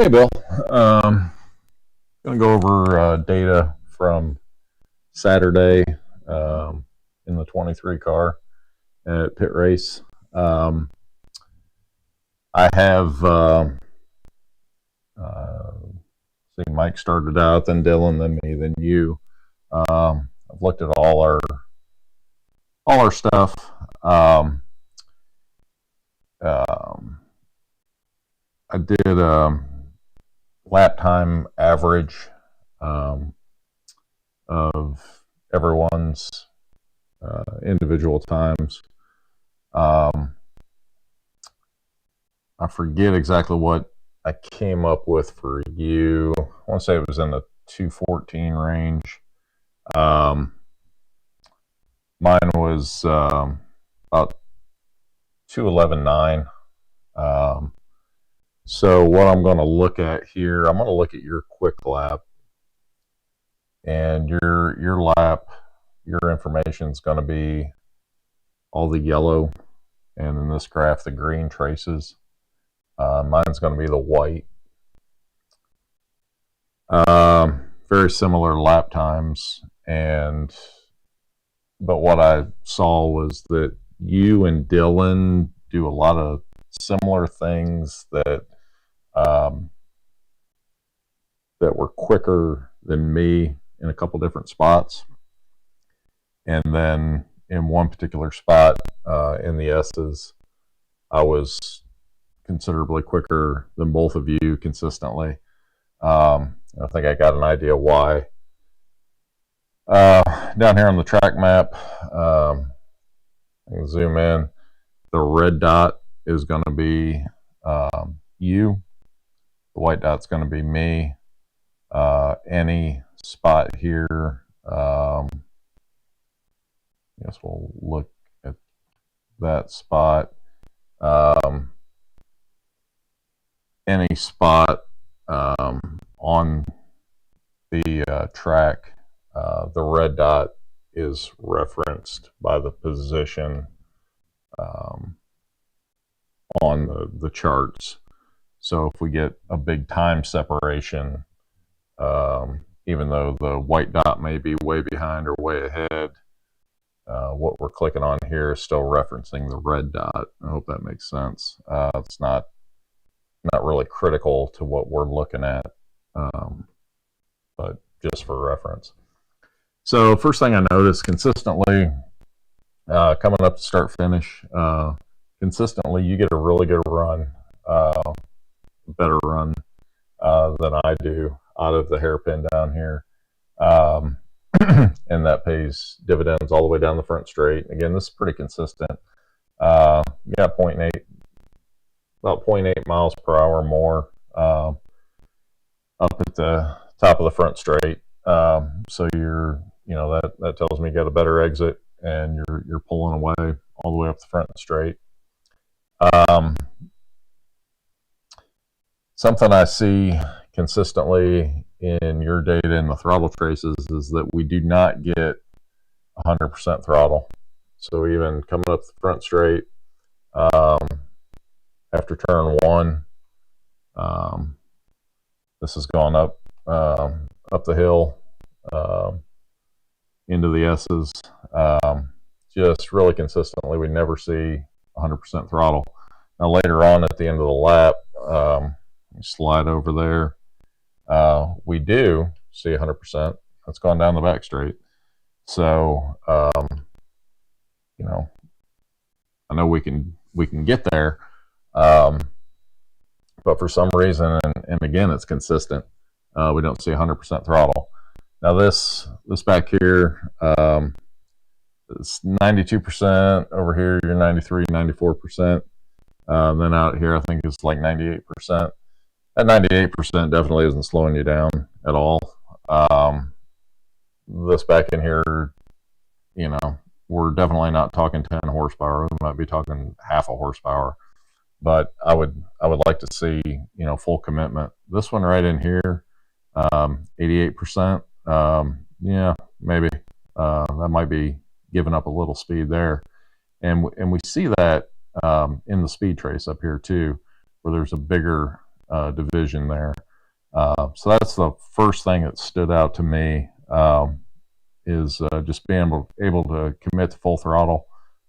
Hey, Bill. Going to go over data from Saturday in the 23 car at Pit Race. I have seen Mike started out, then Dylan, then me, then you. I've looked at all our stuff. I did lap time average of everyone's individual times. I forget exactly what I came up with for you. I want to say it was in the 214 range. Mine was about 211.9. So what I'm going to look at here, I'm going to look at your quick lap, and your lap, your information is going to be all the yellow, and in this graph the green traces. Mine's going to be the white. Very similar lap times, but what I saw was that you and Dylan do a lot of similar things that were quicker than me in a couple different spots, and then in one particular spot in the S's, I was considerably quicker than both of you consistently. I think I got an idea why. Down here on the track map, I can zoom in. The red dot is going to be you. The white dot's going to be me. Any spot here, I guess we'll look at that spot. Any spot on the track, the red dot is referenced by the position on the charts. So if we get a big time separation, even though the white dot may be way behind or way ahead, what we're clicking on here is still referencing the red dot. I hope that makes sense. It's not really critical to what we're looking at, but just for reference. So first thing I noticed consistently, coming up to start finish, consistently you get a really good run, better run than I do out of the hairpin down here, and that pays dividends all the way down the front straight. Again, this is pretty consistent. You got about 0.8 miles per hour more up at the top of the front straight. So that tells me you got a better exit, and you're pulling away all the way up the front straight. Something I see consistently in your data in the throttle traces is that we do not get 100% throttle. So even coming up the front straight, after turn one, this has gone up the hill into the S's, just really consistently. We never see 100% throttle. Now later on at the end of the lap, slide over there, we do see 100%. That's gone down the back straight. So I know we can get there, but for some reason, and again, it's consistent, we don't see 100% throttle. Now this back here, it's 92%. Over here, you're 93, 94%. Then out here, I think it's like 98%. That 98% definitely isn't slowing you down at all. This back in here, we're definitely not talking 10 horsepower. We might be talking half a horsepower, but I would like to see full commitment. This one right in here, 88%. Yeah, maybe that might be giving up a little speed there, and we see that in the speed trace up here too, where there's a bigger division there. So that's the first thing that stood out to me, is just being able to commit to full throttle.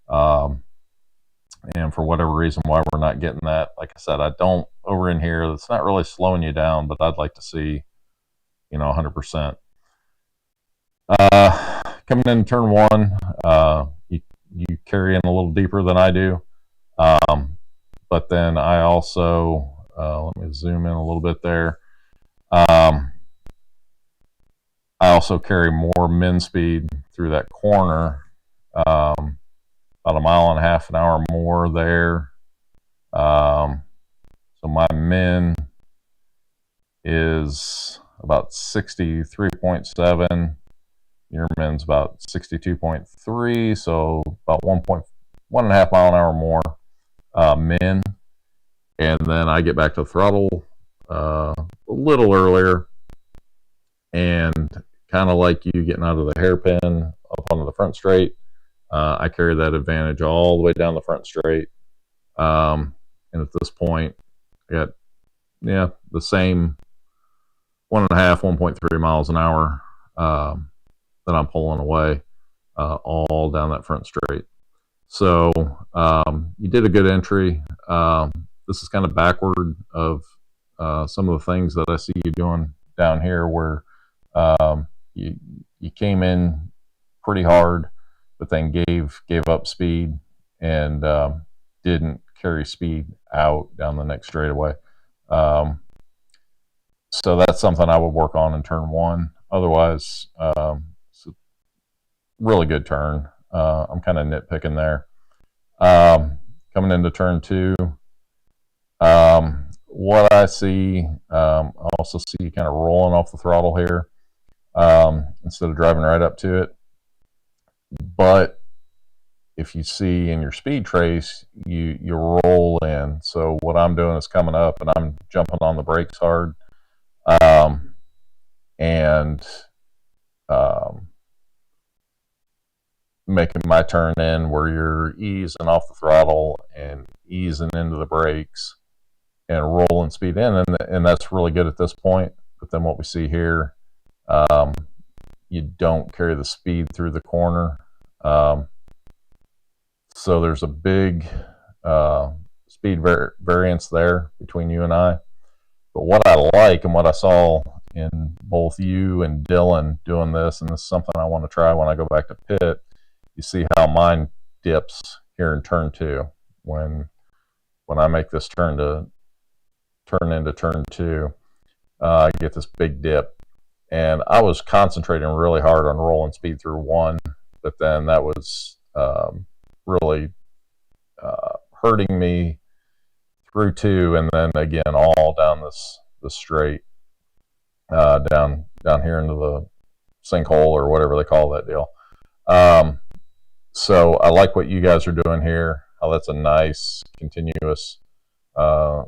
And for whatever reason why we're not getting that, like I said, I don't, over in here, it's not really slowing you down, but I'd like to see, 100%. Coming in turn one, you carry in a little deeper than I do. But then I also, let me zoom in a little bit there. I also carry more min speed through that corner, about 1.5 miles an hour more there. So my min is about 63.7. Your min's about 62.3, so about 1.5 mile an hour more min. And then I get back to throttle a little earlier, and kind of like you getting out of the hairpin up onto the front straight, I carry that advantage all the way down the front straight. And at this point, I got the same 1.3 miles an hour that I'm pulling away, all down that front straight. So you did a good entry. This is kind of backward of some of the things that I see you doing down here, where you came in pretty hard, but then gave up speed and didn't carry speed out down the next straightaway. So that's something I would work on in turn one. Otherwise, it's a really good turn. I'm kind of nitpicking there. Coming into turn two, what I see, I also see you kind of rolling off the throttle here, instead of driving right up to it. But if you see in your speed trace, you roll in. So what I'm doing is coming up and I'm jumping on the brakes hard, and making my turn in where you're easing off the throttle and easing into the brakes and rolling speed in, and that's really good at this point. But then what we see here, you don't carry the speed through the corner, so there's a big speed variance there between you and I. But what I like, and what I saw in both you and Dylan doing this, and this is something I want to try when I go back to pit, you see how mine dips here in turn two. When I make this turn into turn two, I get this big dip. And I was concentrating really hard on rolling speed through one, but then that was really hurting me through two, and then again all down this straight, down here into the sinkhole or whatever they call that deal. So I like what you guys are doing here. How that's a nice continuous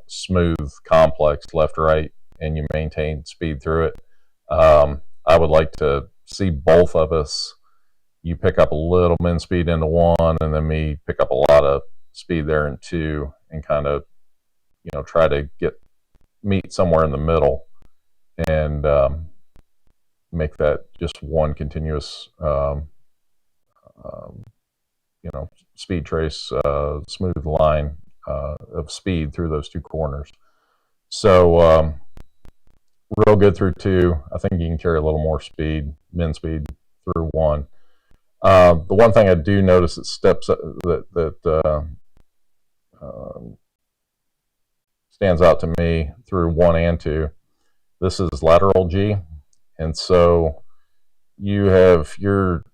smooth complex left right, and you maintain speed through it. I would like to see both of us, you pick up a little min speed into one, and then me pick up a lot of speed there in two, and kind of try to meet somewhere in the middle, and make that just one continuous speed trace, smooth line of speed through those two corners. So real good through two. I think you can carry a little more speed, min speed, through one. The one thing I do notice that stands out to me through one and two, this is lateral G, and so you have the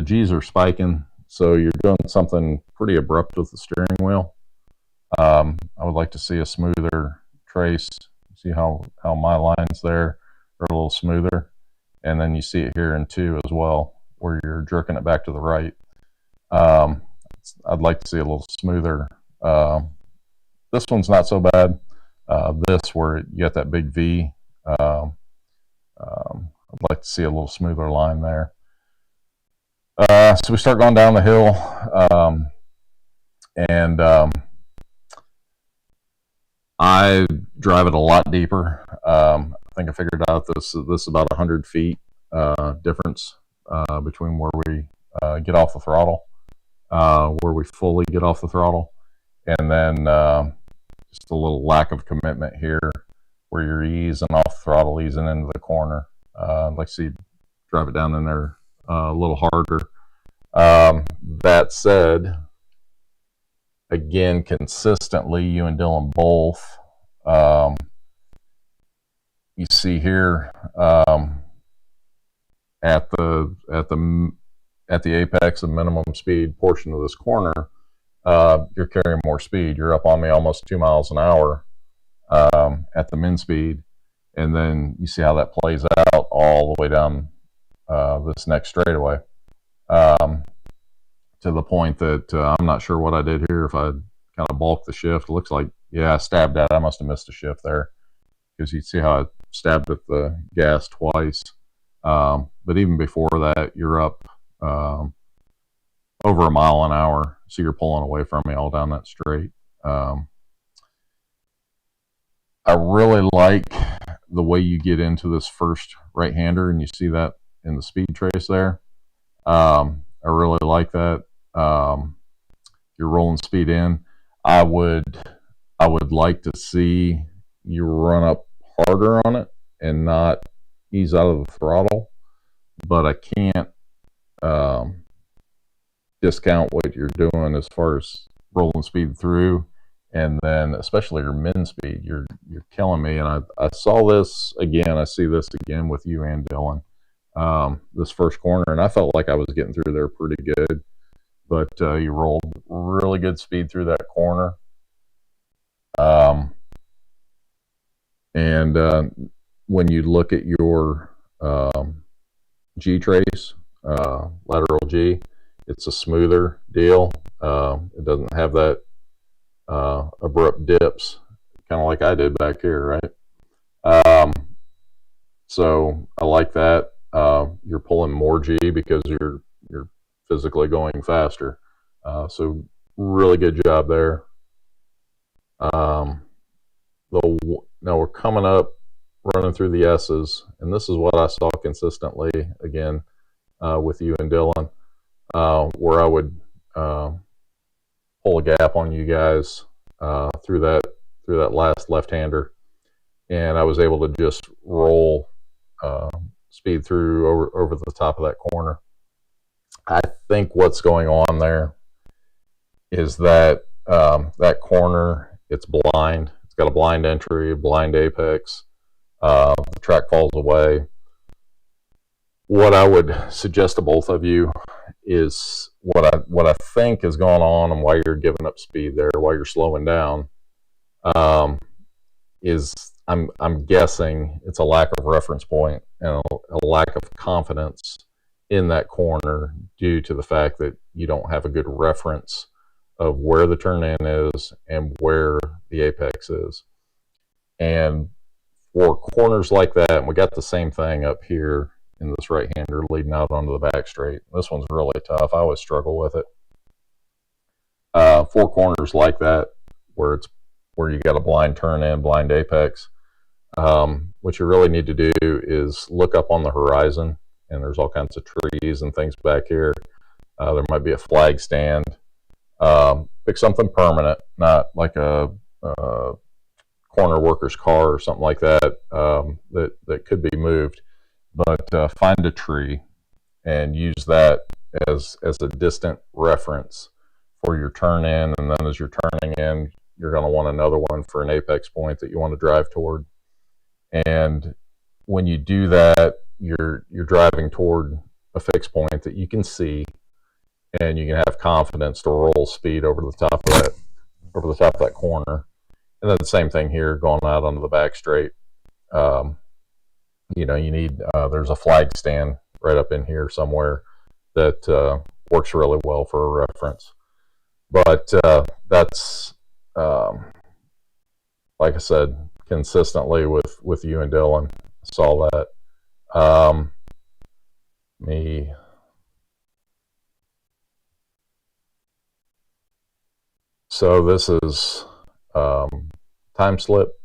G's are spiking, so you're doing something pretty abrupt with the steering wheel. I would like to see a smoother trace. See how my lines there are a little smoother, and then you see it here in two as well, where you're jerking it back to the right. I'd like to see a little smoother. This one's not so bad. This, where you got that big V, I'd like to see a little smoother line there. So we start going down the hill, and I drive it a lot deeper. I think I figured out this is about 100 feet difference between where we get off the throttle, where we fully get off the throttle, and then just a little lack of commitment here, where you're easing off the throttle, easing into the corner. Like see, drive it down in there a little harder. That said, again, consistently, you and Dylan both. You see here at the apex of minimum speed portion of this corner, you're carrying more speed. You're up on me almost 2 miles an hour at the min speed, and then you see how that plays out all the way down this next straightaway. To the point that I'm not sure what I did here. If I kind of bulked the shift, it looks like, yeah, I stabbed at it. I must have missed a shift there, because you see how I stabbed at the gas twice. But even before that, you're up over a mile an hour, so you're pulling away from me all down that straight. I really like the way you get into this first right-hander, and you see that in the speed trace there. I really like that. You're rolling speed in. I would like to see you run up harder on it and not ease out of the throttle, but I can't discount what you're doing as far as rolling speed through, and then especially your min speed. You're killing me, and I saw this again. I see this again with you and Dylan. This first corner, and I felt like I was getting through there pretty good, but you rolled really good speed through that corner. And when you look at your G trace, lateral G, it's a smoother deal. It doesn't have that abrupt dips, kind of like I did back here, right? So I like that. You're pulling more G because you're physically going faster. So really good job there. Now we're coming up, running through the S's, and this is what I saw consistently again with you and Dylan, where I would pull a gap on you guys through that last left-hander, and I was able to just roll speed through over the top of that corner. I think what's going on there is that that corner, it's blind. It's got a blind entry, blind apex. The track falls away. What I would suggest to both of you is what I think is going on, and why you're giving up speed there, why you're slowing down, is I'm guessing it's a lack of reference point and a lack of confidence in that corner, due to the fact that you don't have a good reference of where the turn in is and where the apex is. And for corners like that, and we got the same thing up here in this right-hander leading out onto the back straight. This one's really tough. I always struggle with it. For corners like that, where you got a blind turn in, blind apex, what you really need to do is look up on the horizon, and there's all kinds of trees and things back here. There might be a flag stand. Pick something permanent, not like a corner worker's car or something like that, that could be moved. But find a tree and use that as a distant reference for your turn in, and then as you're turning in, you're going to want another one for an apex point that you want to drive toward. And when you do that, you're driving toward a fixed point that you can see, and you can have confidence to roll speed over the top of that corner. And then the same thing here, going out onto the back straight. You need there's a flag stand right up in here somewhere that works really well for a reference. But that's like I said, consistently with you and Dylan, I saw that. So this is time slip,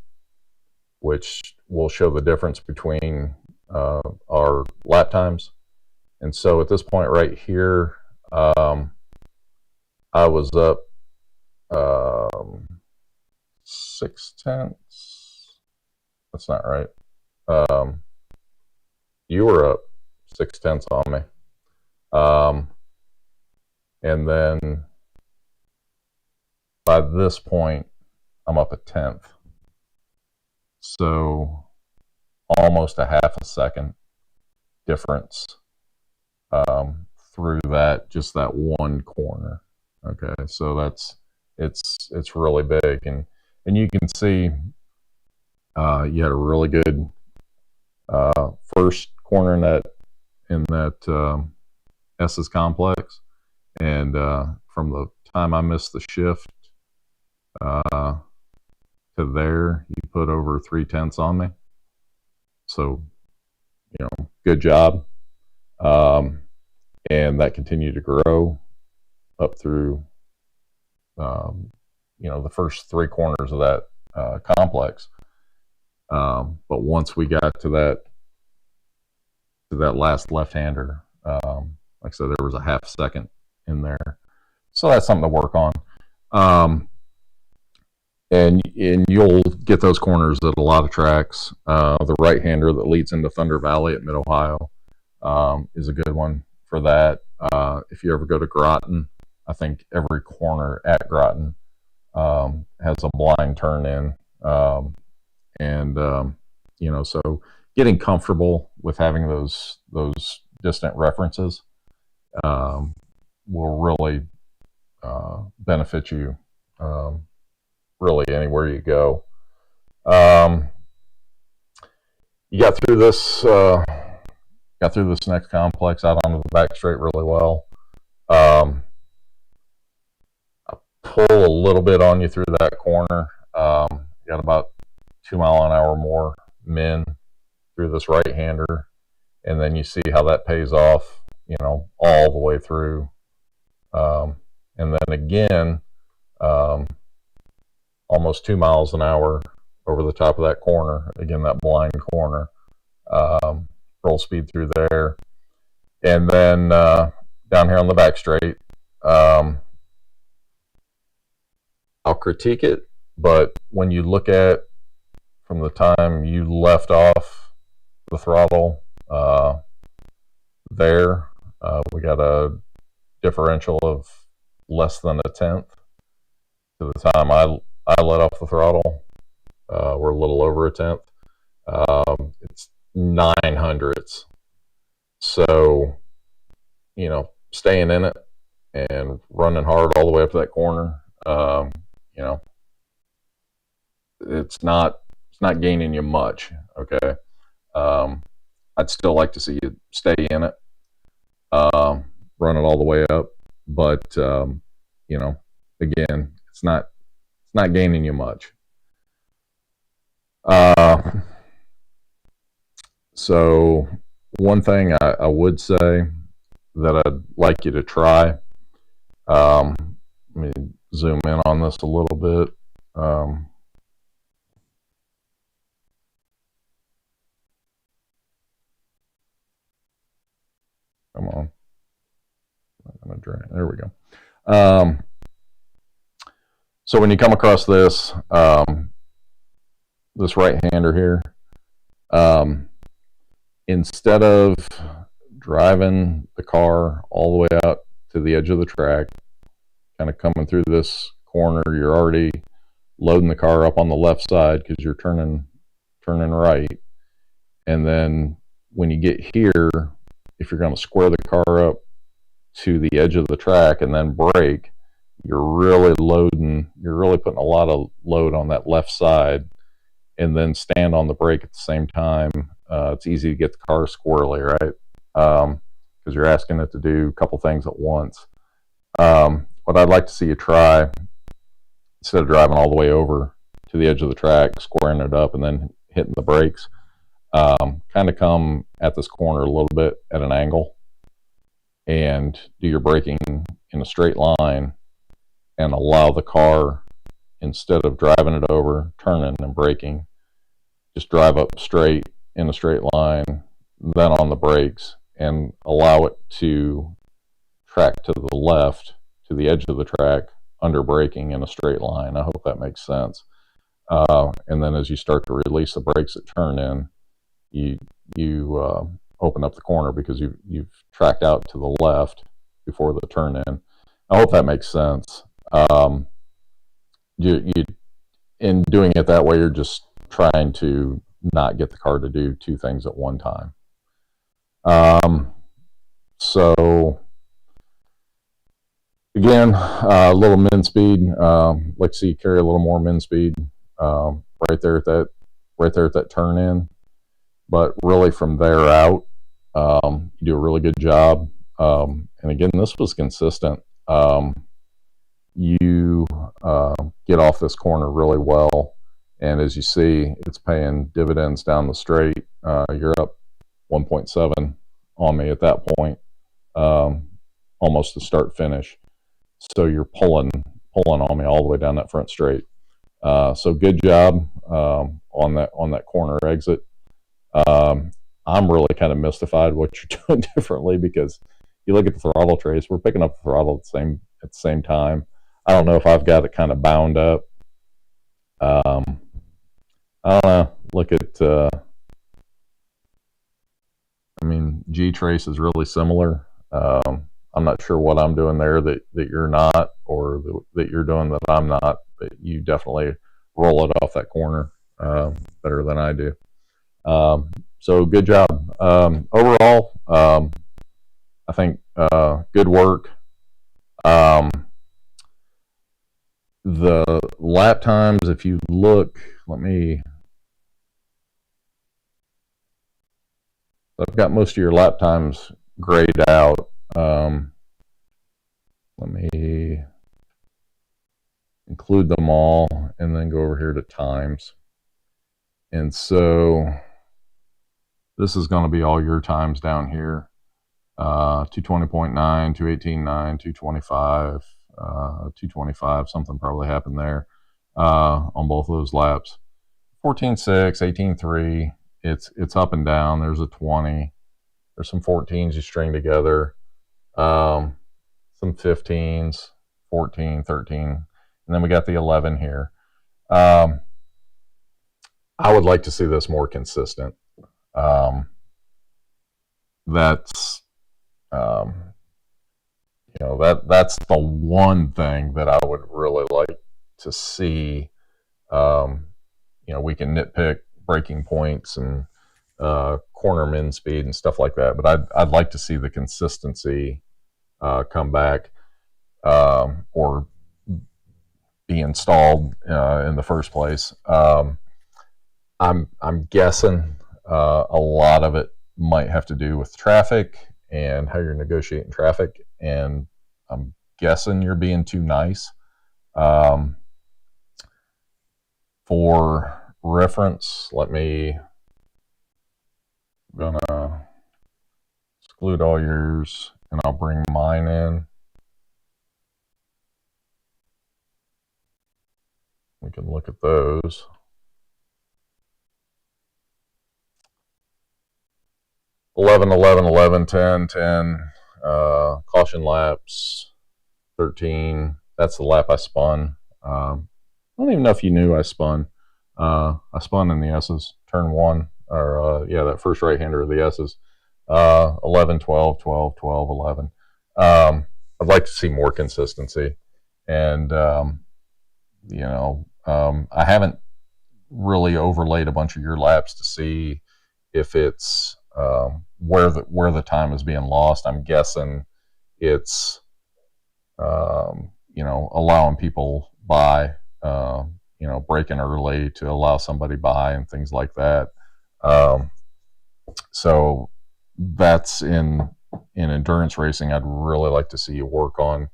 which will show the difference between our lap times. And so at this point right here, I was up 0.6. That's not right. You were up 0.6 on me. And then by this point, I'm up 1/10. So almost a half a second difference through that, just that one corner. Okay, so it's really big, and you can see you had a really good first corner in that S's complex, and from the time I missed the shift to there, you put over 0.3 on me. So, you know, good job. And that continued to grow up through, you know, the first 3 corners of that complex. But once we got to that last left-hander, like I said, there was a half second in there. So that's something to work on. And you'll get those corners at a lot of tracks. The right-hander that leads into Thunder Valley at Mid-Ohio is a good one for that. If you ever go to Groton, I think every corner at Groton has a blind turn in. You know, so getting comfortable with having those distant references will really benefit you really anywhere you go. You got through this next complex out onto the back straight really well. I pull a little bit on you through that corner. Got about 2 mile an hour more min through this right-hander, and then you see how that pays off, you know, all the way through. And then again, almost 2 miles an hour over the top of that corner. Again, that blind corner. Roll speed through there. And then down here on the back straight, I'll critique it, but when you look at from the time you left off the throttle there, we got a differential of less than 1/10 to the time I let off the throttle. We're a little over 1/10. It's 0.09. So, you know, staying in it and running hard all the way up to that corner, you know, it's not gaining you much. Okay. I'd still like to see you stay in it, run it all the way up, but you know, again, it's not gaining you much. So one thing I would say that I'd like you to try, let me zoom in on this a little bit. Come on. I'm gonna drain. There we go. So when you come across this, this right-hander here, instead of driving the car all the way out to the edge of the track, kind of coming through this corner, you're already loading the car up on the left side because you're turning right. And then when you get here, if you're going to square the car up to the edge of the track and then brake, you're really putting a lot of load on that left side, and then stand on the brake at the same time. It's easy to get the car squirrely, right? Because you're asking it to do a couple things at once. What I'd like to see you try, instead of driving all the way over to the edge of the track, squaring it up, and then hitting the brakes, kind of come at this corner a little bit at an angle and do your braking in a straight line and allow the car instead of driving it over, turning and braking, just drive up straight in a straight line, then on the brakes, and allow it to track to the left, to the edge of the track, under braking in a straight line. I hope that makes sense. And then as you start to release the brakes at turn in, you open up the corner because you've tracked out to the left before the turn in. I hope that makes sense. In doing it that way, you're just trying to not get the car to do two things at one time. So again, a little min speed. Like to see you carry a little more min speed right there at that turn in. But really, from there out, you do a really good job. And again, this was consistent. You get off this corner really well, and as you see, it's paying dividends down the straight. You're up 1.7 on me at that point, almost to start finish. So you're pulling on me all the way down that front straight. So good job on that corner exit. I'm really kind of mystified what you're doing differently, because you look at the throttle trace, we're picking up the throttle at the same time. I don't know if I've got it kind of bound up. I don't know. Look at, I mean, G trace is really similar. I'm not sure what I'm doing there that you're not, or that you're doing that I'm not, but you definitely roll it off that corner better than I do. So good job. Overall, I think good work. The lap times, if you look, I've got most of your lap times grayed out. Let me include them all and then go over here to times. And so this is going to be all your times down here. 220.9, 218.9, 225, 225, something probably happened there on both of those laps. 14.6, 18.3, it's up and down. There's a 20. There's some 14s you string together, some 15s, 14, 13, and then we got the 11 here. I would like to see this more consistent. That's that's the one thing that I would really like to see. We can nitpick braking points and corner min speed and stuff like that, but I'd like to see the consistency come back or be installed in the first place. I'm guessing a lot of it might have to do with traffic and how you're negotiating traffic, and I'm guessing you're being too nice. For reference, I'm gonna exclude all yours and I'll bring mine in. We can look at those. $11, $11, $11, $10, $10, caution laps, 13. That's the lap I spun. I don't even know if you knew I spun. I spun in the S's, turn one, or that first right-hander of the S's. 11, 12, 12, 12, 11. I'd like to see more consistency. And, I haven't really overlaid a bunch of your laps to see if it's where the time is being lost. I'm guessing it's allowing people by, braking early to allow somebody by and things like that. So that's in endurance racing. I'd really like to see you work on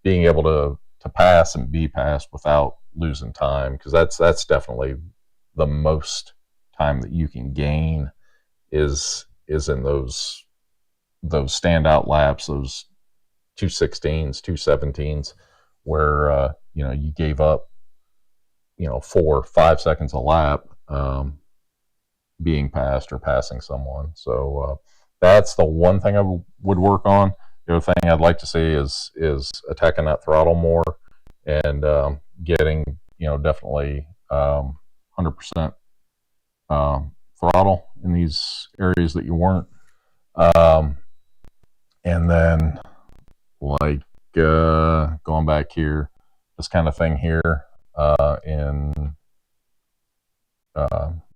being able to pass and be passed without losing time, because that's definitely the most time that you can gain is in those standout laps, those 216s, 217s, where you gave up 4 or 5 seconds a lap, being passed or passing someone. So that's the one thing I would work on. The other thing I'd like to see is attacking that throttle more and getting definitely 100% throttle in these areas that you weren't. And then like going back here, this kind of thing here in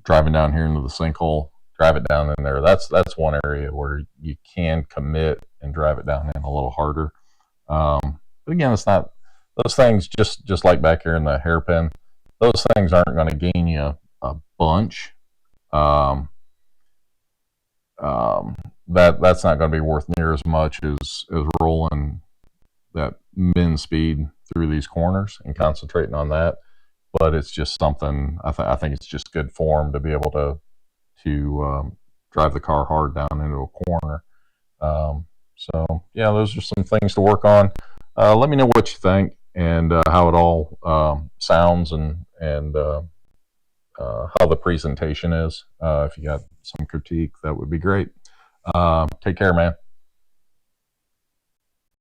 driving down here into the sinkhole, drive it down in there. That's one area where you can commit and drive it down in a little harder. But again, it's not those things. Just like back here in the hairpin, those things aren't going to gain you a bunch. That's not going to be worth near as much as rolling that min speed through these corners and concentrating on that. But it's just something I think it's just good form to be able to drive the car hard down into a corner. So yeah, those are some things to work on. Let me know what you think and how it all sounds and how the presentation is. If you got some critique, that would be great. Take care, man.